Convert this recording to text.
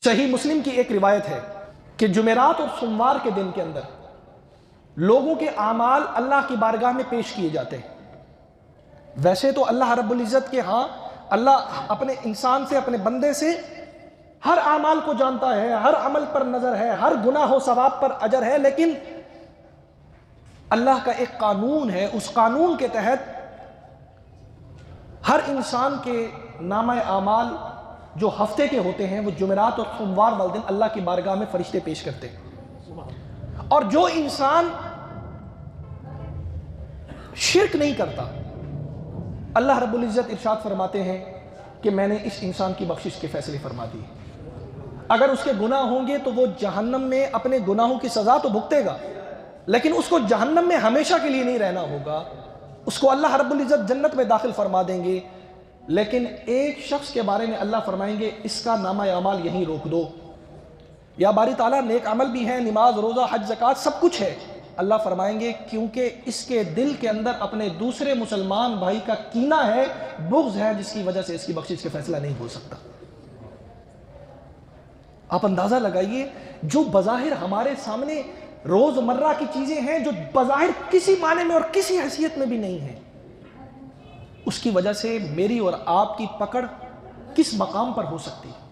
صحیح مسلم کی ایک روایت ہے کہ جمعرات اور سوموار کے دن کے اندر لوگوں کے اعمال اللہ کی بارگاہ میں پیش کیے جاتے ہیں۔ ویسے تو اللہ رب العزت کے ہاں اللہ اپنے انسان سے، اپنے بندے سے ہر اعمال کو جانتا ہے، ہر عمل پر نظر ہے، ہر گناہ و ثواب پر اجر ہے، لیکن اللہ کا ایک قانون ہے، اس قانون کے تحت ہر انسان کے نامہ اعمال جو ہفتے کے ہوتے ہیں وہ جمعرات اور سوموار والے دن اللہ کی بارگاہ میں فرشتے پیش کرتے ہیں۔ اور جو انسان شرک نہیں کرتا، اللہ رب العزت ارشاد فرماتے ہیں کہ میں نے اس انسان کی بخشش کے فیصلے فرما دی۔ اگر اس کے گناہ ہوں گے تو وہ جہنم میں اپنے گناہوں کی سزا تو بھگتے گا، لیکن اس کو جہنم میں ہمیشہ کے لیے نہیں رہنا ہوگا، اس کو اللہ رب العزت جنت میں داخل فرما دیں گے۔ لیکن ایک شخص کے بارے میں اللہ فرمائیں گے اس کا نامہ اعمال یہیں روک دو، یا باری تعالیٰ نیک عمل بھی ہیں، نماز روزہ حج زکوٰۃ سب کچھ ہے، اللہ فرمائیں گے کیونکہ اس کے دل کے اندر اپنے دوسرے مسلمان بھائی کا کینہ ہے، بغض ہے، جس کی وجہ سے اس کی بخشش کا فیصلہ نہیں ہو سکتا۔ آپ اندازہ لگائیے، جو بظاہر ہمارے سامنے روزمرہ کی چیزیں ہیں، جو بظاہر کسی معنی میں اور کسی حیثیت میں بھی نہیں ہیں، اس کی وجہ سے میری اور آپ کی پکڑ کس مقام پر ہو سکتی ہے۔